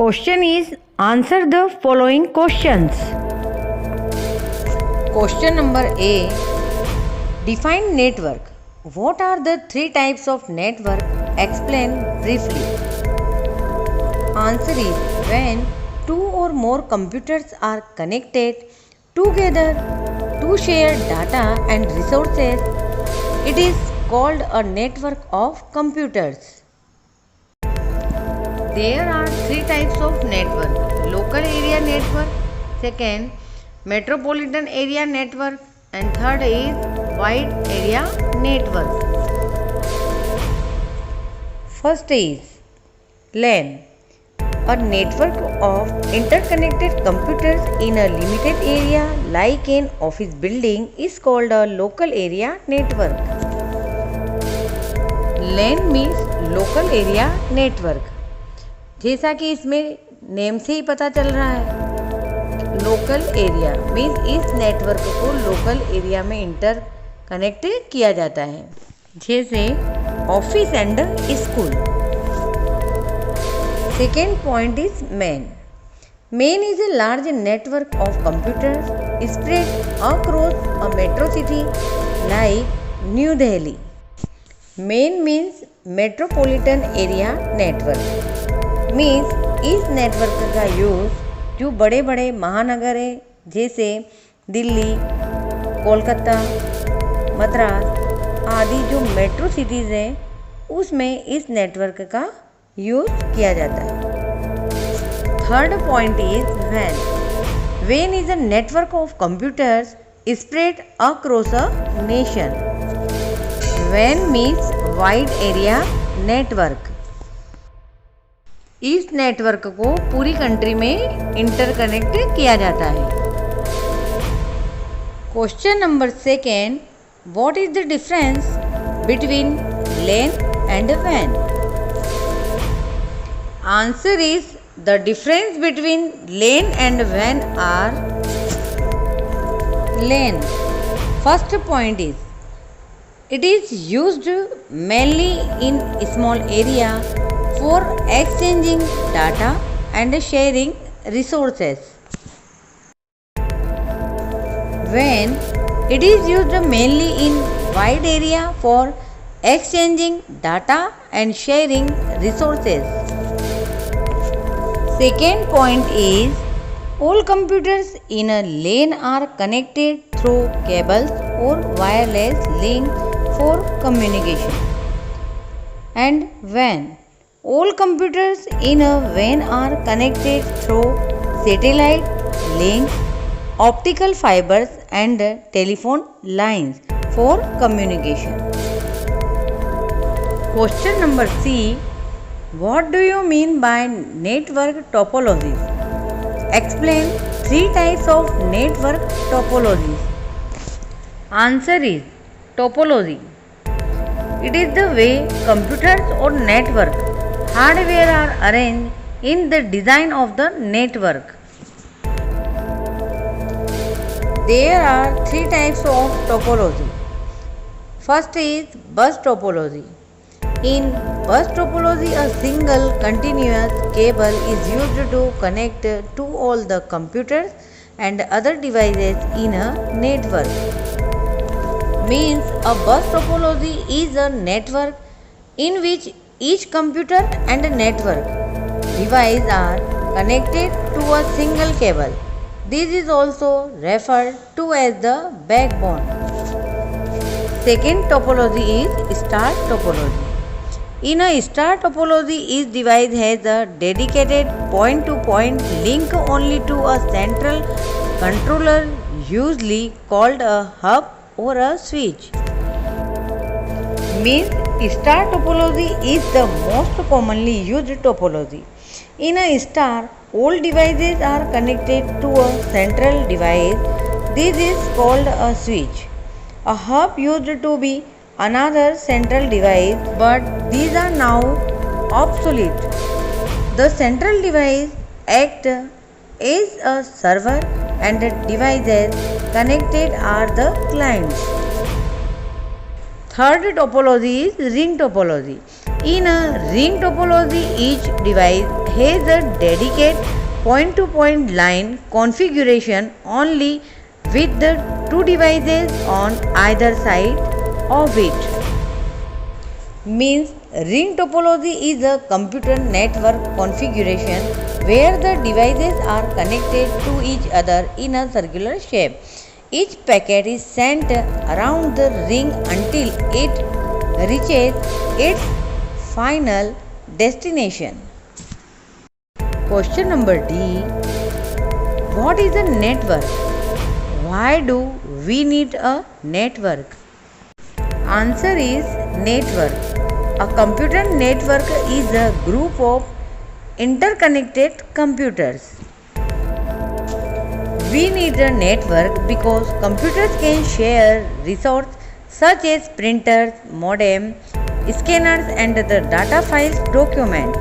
Question is answer the following questions. Question number A. Define network. What are the three types of network? Explain briefly. Answer is when two or more computers are connected together to share data and resources, it is called a network of computers. There are three types of network: local area network, second metropolitan area network, and third is wide area network. First is LAN, a network of interconnected computers in a limited area like an office building is called a local area network. LAN means local area network. जैसा कि इसमें name से ही पता चल रहा है, local area means इस network को लोकल एरिया में इंटर कनेक्ट किया जाता है, जैसे office and school. Second point is man. Man is a large network of computers spread across a metro city like new Delhi. Man means metropolitan area network. Means इस network का use जो बड़े बड़े महानगर हैं जैसे दिल्ली, कोलकाता, मद्रास आदि जो मेट्रो सिटीज़ हैं उसमें इस नेटवर्क का यूज़ किया जाता है. थर्ड पॉइंट इज वैन. वैन is a network of computers spread across a nation. वैन मीन्स वाइड एरिया नेटवर्क. इस नेटवर्क को पूरी कंट्री में इंटरकनेक्ट किया जाता है. Question number second. What is the difference between LAN and WAN? Answer is the difference between LAN and WAN are LAN. First point is it is used mainly in small area for exchanging data and sharing resources. When it is used mainly in wide area for exchanging data and sharing resources. Second point is all computers in a LAN are connected through cables or wireless link for communication. And WAN, all computers in a WAN are connected through satellite links, optical fibers and telephone lines for communication. Question number C. What do you mean by network topologies? Explain three types of network topologies. Answer is topology. It is the way computers or network hardware are arranged in the design of the network. There are three types of topology. First is bus topology. In bus topology, a single continuous cable is used to connect to all the computers and other devices in a network. Means a bus topology is a network in which each computer and network device are connected to a single cable. This is also referred to as the backbone. Second topology is star topology. In a star topology, each device has a dedicated point-to-point link only to a central controller, usually called a hub or a switch. Means star topology is the most commonly used topology. In a star, all devices are connected to a central device. This is called a switch. A hub used to be another central device, but these are now obsolete. The central device acts as a server and the devices connected are the clients. Third topology is ring topology. In a ring topology, each device has a dedicated point-to-point line configuration only with the two devices on either side of it. Means ring topology is a computer network configuration where the devices are connected to each other in a circular shape. Each packet is sent around the ring until it reaches its final destination. Question number D. What is a network? Why do we need a network? Answer is network. A computer network is a group of interconnected computers. We need a network because computers can share resources such as printers, modem, scanners and the data files document.